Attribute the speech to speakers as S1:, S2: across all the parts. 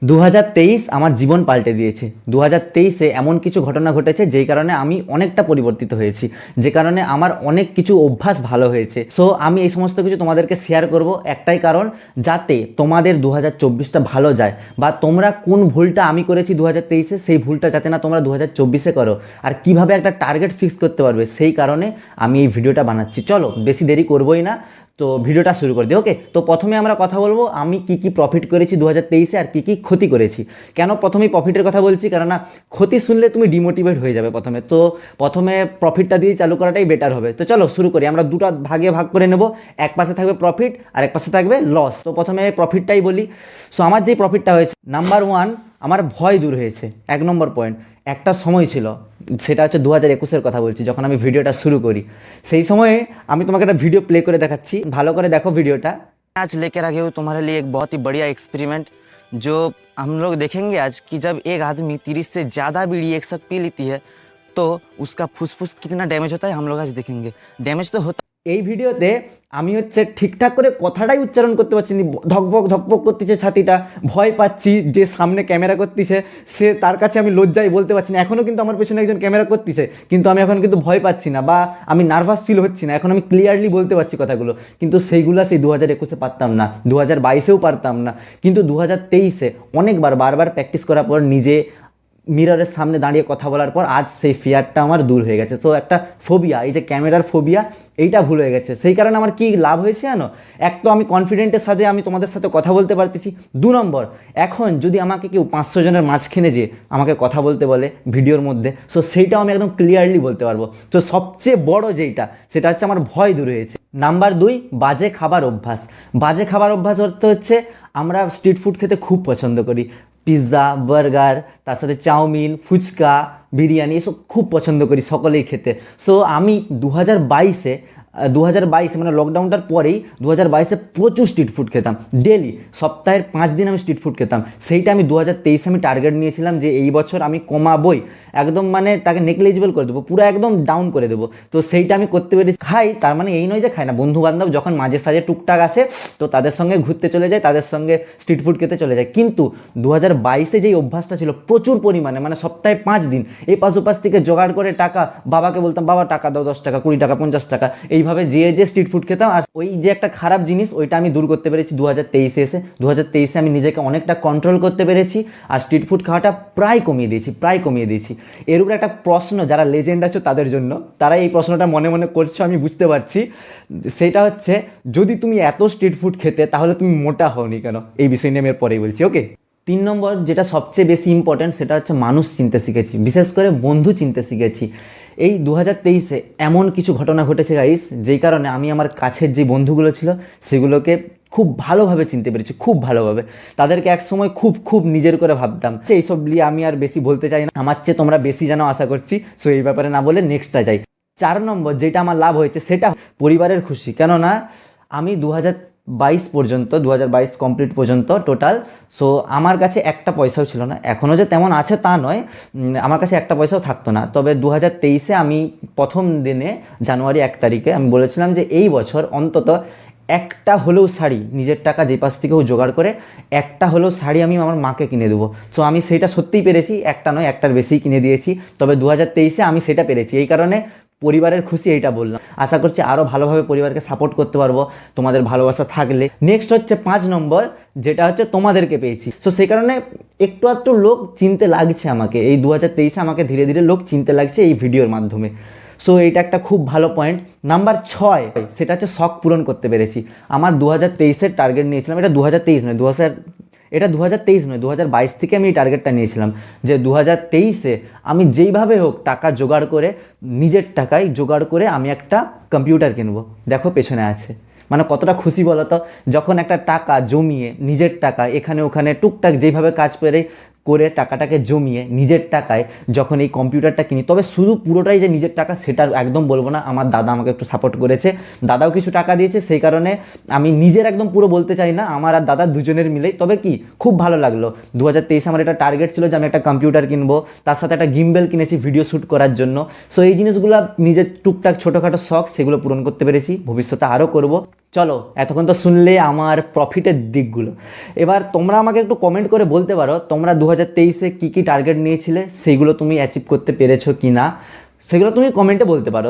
S1: 2023 আমার জীবন পাল্টে দিয়েছে। 2023-এ এমন কিছু ঘটনা ঘটেছে যেই কারণে আমি অনেকটা পরিবর্তিত হয়েছি, যে কারণে আমার অনেক কিছু অভ্যাস ভালো হয়েছে। সো আমি এই সমস্ত কিছু তোমাদেরকে শেয়ার করব একটাই কারণ, যাতে তোমাদের 2024টা ভালো যায়, বা তোমরা কোন ভুলটা আমি করেছি 2023-এ সেই ভুলটা যাতে না তোমরা 2024-এ করো, আর কিভাবে একটা টার্গেট ফিক্স করতে পারবে সেই কারণে আমি এই ভিডিওটা বানাচ্ছি। চলো বেশি দেরি করবোই না, তো ভিডিওটা শুরু করে দিই। ওকে, তো প্রথমে আমরা কথা বলবো আমি কি কি প্রফিট করেছি 2023-এ আর কি কি ক্ষতি করেছি। কেন প্রথমেই প্রফিটের কথা বলছি, কেননা ক্ষতি শুনলে তুমি ডিমোটিভেট হয়ে যাবে প্রথমে প্রফিটটা দিয়ে চালু করাটাই বেটার হবে। তো চলো শুরু করি। আমরা দুটো ভাগে ভাগ করে নেব, এক পাশে থাকবে প্রফিট আর এক পাশে থাকবে লস। তো প্রথমে প্রফিটটাই বলি। সো আমার যে প্রফিটটা হয়েছে, নাম্বার ওয়ান, আমার ভয় দূর হয়েছে। 1 নম্বর পয়েন্ট, একটা সময় ছিল, সেটা হচ্ছে 2021-এর কথা বলছি, যখন আমি ভিডিওটা শুরু করি। সেই সময়ে আমি তোমাকে একটা ভিডিও প্লে করে দেখাচ্ছি, ভালো করে দেখো ভিডিওটা।
S2: आज लेकर आ गए हूँ तुम्हारे लिए एक बहुत ही बढ़िया एक्सपेरिमेंट जो हम लोग देखेंगे आज कि जब एक आदमी 30 से ज़्यादा बीड़ी एक साथ पी लेती है तो उसका फुसफुस कितना डैमेज होता है हम लोग आज देखेंगे। डैमेज तो होता
S1: এই ভিডিওতে আমি ঠিকঠাক করে কথাটাই উচ্চারণ করতে পারছি না, ধকভক ধকভক করতেছে ছাতিটা, ভয় পাচ্ছি যে সামনে ক্যামেরা করতেছে সে, তার কাছে আমি লজ্জায় বলতে পারছি না। এখনও কিন্তু আমার পেছনে একজন ক্যামেরা করতেছে, কিন্তু আমি এখন কিন্তু ভয় পাচ্ছি না বা আমি নার্ভাস ফিল হচ্ছি না। এখন আমি ক্লিয়ারলি বলতে পারছি কথাগুলো, কিন্তু সেইগুলো সেই 2021-এ পারতাম না, 2022-এও পারতাম না, কিন্তু 2023-এ অনেকবার বারবার প্র্যাকটিস করার পর, নিজে মিররের সামনে দাঁড়িয়ে কথা বলার পর আজ সেই ফিয়ারটা আমার দূর হয়ে গেছে। তো একটা ফোবিয়া, এই যে ক্যামেরার ফোবিয়া, এইটা ভুল হয়ে গেছে। সেই কারণে আমার কি লাভ হয়েছে জানো? এক তো আমি কনফিডেন্টের সাথে আমি তোমাদের সাথে কথা বলতে পারতেছি। 2 নম্বর, এখন যদি আমাকে কেউ 500 জনের মাঝখানে যে আমাকে কথা বলতে বলে ভিডিওর মধ্যে, সো সেইটাও আমি একদম ক্লিয়ারলি বলতে পারবো। তো সবচেয়ে বড় যেইটা, সেটা হচ্ছে আমার ভয় দূর হয়েছে। নাম্বার 2, বাজে খাবার অভ্যাস। বাজে খাবার অভ্যাস অর্থ হচ্ছে, আমরা স্ট্রিট ফুড খেতে খুব পছন্দ করি, পিৎজা, বার্গার, তার সাথে চাউমিন, ফুচকা, বিরিয়ানি, এসব খুব পছন্দ করি সকলেই খেতে। সো আমি 2022-এ মানে লকডাউনটার পরেই 2022-এ প্রচুর স্ট্রিট ফুড খেতাম, ডেলি, সপ্তাহের 5 দিন আমি স্ট্রিট ফুড খেতাম। সেইটা আমি 2023-এ আমি টার্গেট নিয়েছিলাম যে এই বছর আমি কমাবই, একদম মানে তাকে নেগলিজিবল করে দেবো, পুরো একদম ডাউন করে দেবো। তো সেইটা আমি করতে পেরেছি। খাই তার মানে এই নয় যে খাই না, বন্ধু বান্ধব যখন মাঝে সাঝে টুকটাক আসে তো তাদের সঙ্গে ঘুরতে চলে যায়, তাদের সঙ্গে স্ট্রিট ফুড খেতে চলে যায়। কিন্তু 2022-এ যেই অভ্যাসটা ছিল প্রচুর পরিমাণে, মানে সপ্তাহে 5 দিন এপাশ ওপাশ থেকে জোগাড় করে টাকা, বাবাকে বলতাম বাবা টাকা দাও, 10 টাকা, 20 টাকা, 50 টাকা, এইভাবে যে স্ট্রিট ফুড খেতাম। আর ওই যে একটা খারাপ জিনিস, ওইটা আমি দূর করতে পেরেছি 2023-এ এসে। 2023-এ আমি নিজেকে অনেকটা কন্ট্রোল করতে পেরেছি আর স্ট্রিট ফুড খাওয়াটা প্রায় কমিয়ে দিয়েছি। এর উপরে একটা প্রশ্ন, যারা লেজেন্ড আছো তাদের জন্য, তারা এই প্রশ্নটা মনে মনে করছো, আমি বুঝতে পারছি। সেটা হচ্ছে, যদি তুমি এত স্ট্রিট ফুড খেতে তাহলে তুমি মোটা হওনি কেন? এই বিষয় নিয়ে আমি পরেই বলছি। ওকে, 3 নম্বর, যেটা সবচেয়ে বেশি ইম্পর্ট্যান্ট, সেটা হচ্ছে মানুষ চিনতে শিখেছি, বিশেষ করে বন্ধু চিনতে শিখেছি। এই 2023-এ এমন কিছু ঘটনা ঘটেছে গাইস, যেই কারণে আমি আমার কাছের যে বন্ধুগুলো ছিল সেগুলোকে খুব ভালোভাবে চিনতে পেরেছি, খুব ভালোভাবে। তাদেরকে একসময় খুব নিজের করে ভাবতাম। এইসব নিয়ে আমি আর বেশি বলতে চাই না, আমার চেয়ে তোমরা বেশি জানো আশা করছি। সো এই ব্যাপারে না বলে নেক্সটটা যাই। 4 নম্বর, যেটা আমার লাভ হয়েছে, সেটা পরিবারের খুশি। কেননা আমি 2022 পর্যন্ত, 2022 কমপ্লিট পর্যন্ত টোটাল, সো আমার কাছে একটা পয়সাও ছিল না। এখনও যে তেমন আছে তা নয়, আমার কাছে একটা পয়সাও থাকতো না। তবে 2023-এ আমি প্রথম দিনে, জানুয়ারি 1 তারিখে আমি বলেছিলাম যে এই বছর অন্তত একটা হলেও শাড়ি, নিজের টাকা যে পাশ থেকেও জোগাড় করে একটা হলেও শাড়ি আমি আমার মাকে কিনে দেবো। সো আমি সেটা সত্যিই পেরেছি, একটা নয় একটার বেশিই কিনে দিয়েছি। তবে 2023-এ আমি সেটা পেরেছি, এই কারণে পরিবারের খুশি এইটা বললাম। আশা করছি আরও ভালোভাবে পরিবারকে সাপোর্ট করতে পারবো তোমাদের ভালোবাসা থাকলে। নেক্সট হচ্ছে 5 নম্বর, যেটা হচ্ছে তোমাদেরকে পেয়েছি। সো সেই কারণে একটু লোক চিনতে লাগছে আমাকে, এই 2023-এ আমাকে ধীরে ধীরে লোক চিনতে লাগছে এই ভিডিওর মাধ্যমে। সো এটা একটা খুব ভালো পয়েন্ট। নাম্বার 6, সেটা হচ্ছে শখ পূরণ করতে পেরেছি। আমার 2023-এর টার্গেট নিয়েছিলাম, এটা 2023 নয়, 2022 থেকে আমি এই টার্গেটটা নিয়েছিলাম যে 2023-এ আমি যেইভাবে হোক টাকা জোগাড় করে, নিজের টাকায় জোগাড় করে আমি একটা কম্পিউটার কিনবো। দেখো পেছনে আছে, মানে কতটা খুশি বলো তো, যখন একটা টাকা জমিয়ে নিজের টাকা এখানে ওখানে টুকটাক যেইভাবে কাজ করে টাকাটাকে জমিয়ে নিজের টাকায় যখন এই কম্পিউটারটা কিনি। তবে শুধু পুরোটাই যে নিজের টাকা সেটা একদম বলবো না, আমার দাদা আমাকে একটু সাপোর্ট করেছে, দাদাও কিছু টাকা দিয়েছে। সেই কারণে আমি নিজের একদম পুরো বলতে চাই না, আমার আর দাদার দুজনের মিলেই। তবে কি খুব ভালো লাগলো, 2023-এ আমার একটা টার্গেট ছিল যে আমি একটা কম্পিউটার কিনবো, তার সাথে একটা গিম্বেল কিনেছি ভিডিও শ্যুট করার জন্য। সো এই জিনিসগুলো নিজের টুকটাক ছোটোখাটো শখ, সেগুলো পূরণ করতে পেরেছি, ভবিষ্যতে আরও করব। চলো এতক্ষণ তো শুনলে আমার প্রফিটের দিকগুলো, এবার তোমরা আমাকে একটু কমেন্ট করে বলতে পারো তোমরা 2023-এ কী কী টার্গেট নিয়েছিলে, সেইগুলো তুমি অ্যাচিভ করতে পেরেছো কি না, সেগুলো তুমি কমেন্টে বলতে পারো।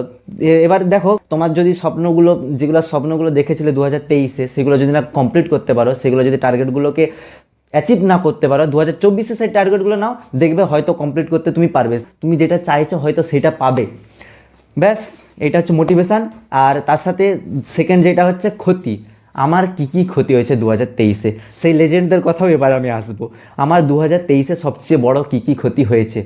S1: এবার দেখো তোমার যদি স্বপ্নগুলো, যেগুলো স্বপ্নগুলো দেখেছিলে 2023-এ, সেগুলো যদি না কমপ্লিট করতে পারো, সেগুলো যদি টার্গেটগুলোকে অ্যাচিভ না করতে পারো, 2024-এ সেই টার্গেটগুলো নাও, দেখবে হয়তো কমপ্লিট করতে তুমি পারবে, তুমি যেটা চাইছো হয়তো সেটা পাবে। ব্যাস, এটা হচ্ছে মোটিভেশান। আর তার সাথে সেকেন্ড যেটা হচ্ছে ক্ষতি, আমার কি কি ক্ষতি হয়েছে 2023-এ, সেই লেজেন্ডদের কথাও এবার আমি আসবো। আমার 2023-এ সবচেয়ে বড় কি কি ক্ষতি হয়েছে।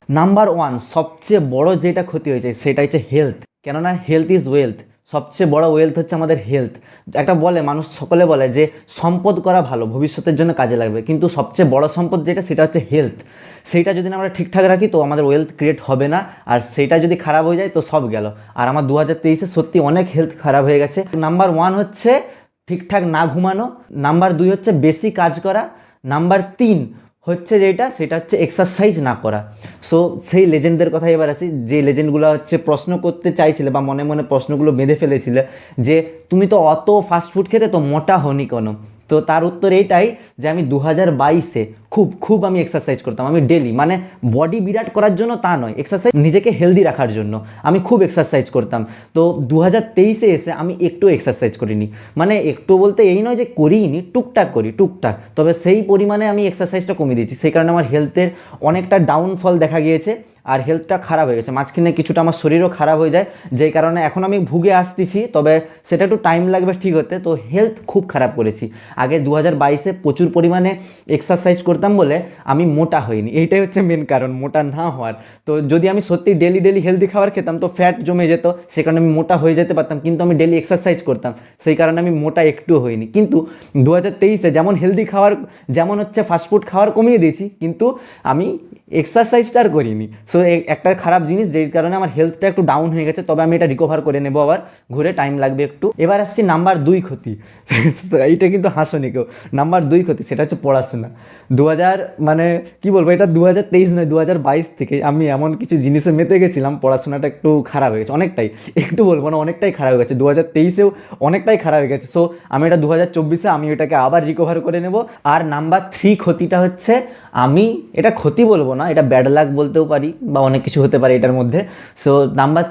S1: নাম্বার 1, সবচেয়ে বড় যেটা ক্ষতি হয়েছে সেটা হচ্ছে হেলথ। কেননা হেলথ ইজ ওয়েলথ, সবচেয়ে বড় ওয়েলথ হচ্ছে আমাদের হেলথ। একটা বলে মানুষ, সকলে বলে যে সম্পদ করা ভালো, ভবিষ্যতের জন্য কাজে লাগবে, কিন্তু সবচেয়ে বড় সম্পদ যেটা সেটা হচ্ছে হেলথ। সেইটা যদি আমরা ঠিকঠাক রাখি তো আমাদের ওয়েলথ ক্রিয়েট হবে না, আর সেইটা যদি খারাপ হয়ে যায় তো সব গেল। আর আমার 2023-এ সত্যি অনেক হেলথ খারাপ হয়ে গেছে। নাম্বার 1 হচ্ছে ঠিকঠাক না ঘুমানো, নাম্বার 2 হচ্ছে বেশি কাজ করা, নাম্বার 3 হচ্ছে যেটা সেটা হচ্ছে এক্সারসাইজ না করা। সো সেই লেজেন্ডদের কথা এবার আসি, যে লেজেন্ডগুলো হচ্ছে প্রশ্ন করতে চাইছিলে বা মনে মনে প্রশ্নগুলো বেঁধে ফেলেছিলে যে তুমি তো অত ফাস্টফুড খেতে তো মোটা হনি কেন। তো তার উত্তর এইটাই যে আমি 2022-এ খুব আমি এক্সারসাইজ করতাম, আমি ডেলি, মানে বডি বিরাট করার জন্য তা নয়, এক্সারসাইজ নিজেকে হেলদি রাখার জন্য আমি খুব এক্সারসাইজ করতাম। তো 2023-এ এসে আমি একটু এক্সারসাইজ করিনি, মানে একটু বলতে এই নয় যে করিনি, টুকটাক করি টুকটাক, তবে সেই পরিমাণে আমি এক্সারসাইজটা কমিয়ে দিয়েছি, সেই কারণে আমার হেলথের অনেকটা ডাউনফল দেখা গিয়েছে আর হেলথটা খারাপ হয়ে গেছে। মাঝখানে কিছুটা আমার শরীরও খারাপ হয়ে যায়, যেই কারণে এখন আমি ভুগে আসতেছি, তবে সেটা একটু টাইম লাগবে ঠিক হতে। তো হেলথ খুব খারাপ করেছি। আগে 2022-এ প্রচুর পরিমাণে এক্সারসাইজ করতাম বলে আমি মোটা হইনি, এইটাই হচ্ছে মেন কারণ মোটা না হওয়ার। তো যদি আমি সত্যি ডেলি হেলদি খাবার খেতাম তো ফ্যাট জমে যেত, সে কারণে আমি মোটা হয়ে যেতে পারতাম, কিন্তু আমি ডেলি এক্সারসাইজ করতাম, সেই কারণে আমি মোটা একটুও হইনি। কিন্তু 2023-এ যেমন হেলদি খাবার, যেমন হচ্ছে ফাস্টফুড খাওয়ার কমিয়ে দিয়েছি, কিন্তু আমি এক্সারসাইজটা আর করিনি। সো একটা খারাপ জিনিস, যেই কারণে আমার হেলথটা একটু ডাউন হয়ে গেছে, তবে আমি এটা রিকভার করে নেবো, আবার ঘুরে টাইম লাগবে একটু। এবার আসছি নাম্বার 2 ক্ষতি এইটা কিন্তু হাসনি কেউ। নাম্বার 2 ক্ষতি সেটা হচ্ছে পড়াশোনা। 2000 মানে কি বলবো, এটা 2023 নয়, 2022 থেকে আমি এমন কিছু জিনিসে মেতে গেছিলাম, পড়াশোনাটা একটু খারাপ হয়ে গেছে, অনেকটাই, একটু বলবো না অনেকটাই খারাপ হয়ে গেছে। 2023-এও অনেকটাই খারাপ হয়ে গেছে। সো আমি এটা 2024-এ আমি এটাকে আবার রিকভার করে নেব। আর নাম্বার 3 ক্ষতিটা হচ্ছে, আমি এটা ক্ষতি বলবো না, এটা ব্যাড লাক বলতেও পারি, বা অনেক কিছু হতে পারে এটার মধ্যে। সো নাম্বার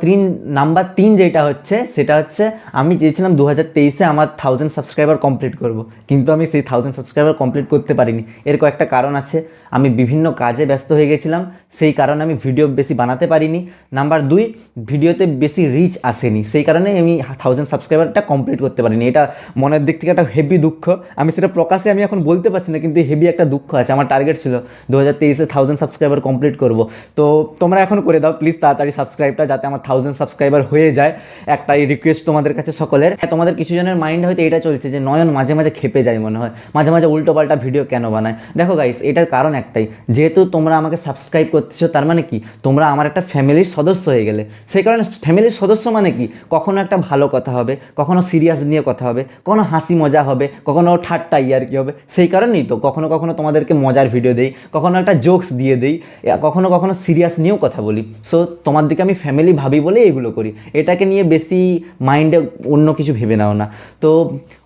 S1: 3 যেটা হচ্ছে সেটা হচ্ছে, আমি চেয়েছিলাম 2023-এ আমার 1000 সাবস্ক্রাইবার কমপ্লিট করব, কিন্তু আমি সেই 1000 সাবস্ক্রাইবার কমপ্লিট করতে পারিনি। এর কয়েকটা কারণ আছে, আমি বিভিন্ন কাজে ব্যস্ত হয়ে গেছিলাম, সেই কারণে আমি ভিডিও বেশি বানাতে পারিনি। নাম্বার 2, ভিডিওতে বেশি রিচ আসেনি, সেই কারণে আমি 1000 সাবস্ক্রাইবারটা কমপ্লিট করতে পারিনি। এটা মনের দিক থেকে একটা হেভি দুঃখ, আমি সেটা প্রকাশে আমি এখন বলতে পারছি না, কিন্তু হেভি একটা দুঃখ আছে। আমার টার্গেট ছিল 2023-এ 1000 সাবস্ক্রাইবার কমপ্লিট করব। তো তোমরা এখন করে দাও প্লিজ তাড়াতাড়ি সাবস্ক্রাইবটা, যাতে আমার 1000 সাবস্ক্রাইবার হয়ে যায়। একটাই রিকোয়েস্ট তোমাদের কাছে সকলের। তোমাদের কিছু জনের মাইন্ডে হয়তো এটা চলছে যে নয়ন মাঝে মাঝে খেপে যায়, মনে হয় মাঝে মাঝে উল্টোপাল্টা ভিডিও কেন বানায়। দেখো গাইস, এটার কারণ একটাই, যেহেতু তোমরা আমাকে সাবস্ক্রাইব করতেছো, তার মানে কি তোমরা আমার একটা ফ্যামিলির সদস্য হয়ে গেলে। সেই কারণে ফ্যামিলির সদস্য মানে কি, কখনো একটা ভালো কথা হবে, কখনো সিরিয়াস নিয়ে কথা হবে, কখনো হাসি মজা হবে, কখনো ঠাট্টা ইয়ার্কি হবে। সেই কারণেই তো কখনো কখনো তোমাদেরকে মজার ভিডিও দেই, কখনো একটা জোকস দিয়ে দেই, কখনো কখনো সিরিয়াস নিয়েও কথা বলি। সো তোমার দিকে আমি ফ্যামিলি ভাবি বলে এগুলো করি, এটাকে নিয়ে বেশি মাইন্ডে অন্য কিছু ভেবে নাও না। তো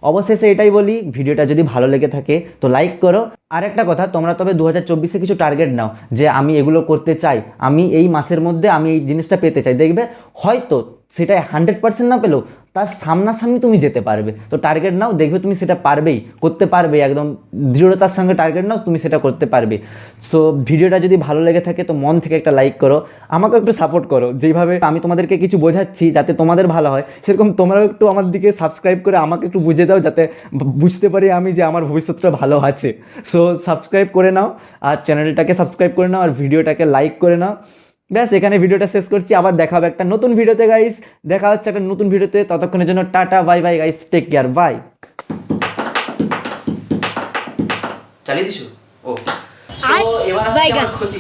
S1: অবশেষে এটাই বলি, ভিডিওটা যদি ভালো লেগে থাকে তো লাইক করো। আর একটা কথা, তোমরা তবে 2024-এ কিছু টার্গেট নাও, যে আমি এগুলো করতে চাই, আমি এই মাসের মধ্যে আমি এই জিনিসটা পেতে চাই। দেখবে হয়তো সেটা 100% না পেলেও তার সামনাসামনি তুমি যেতে পারবে। তো টার্গেট নাও, দেখবে তুমি সেটা পারবেই, করতে পারবে, একদম দৃঢ়তার সঙ্গে টার্গেট নাও, তুমি সেটা করতে পারবে। সো ভিডিওটা যদি ভালো লেগে থাকে তো মন থেকে একটা লাইক করো, আমাকে একটু সাপোর্ট করো। যেইভাবে আমি তোমাদেরকে কিছু বোঝাচ্ছি যাতে তোমাদের ভালো হয়, সেরকম তোমরাও একটু আমার দিকে সাবস্ক্রাইব করে আমাকে একটু বুঝে দাও, যাতে বুঝতে পারি আমি যে আমার ভবিষ্যৎটা ভালো আছে। সো সাবস্ক্রাইব করে নাও, আর চ্যানেলটাকে সাবস্ক্রাইব করে নাও, আর ভিডিওটাকে লাইক করে নাও। ব্যাস, এখানে ভিডিওটা শেষ করছি, আবার দেখা হবে একটা নতুন ভিডিওতে গাইস। দেখা হচ্ছে একটা নতুন ভিডিওতে, ততক্ষণের জন্য টাটা, bye bye guys, take care, bye. চালিয়ে দিছো? ও, এবার আসছে আমার ক্ষতি।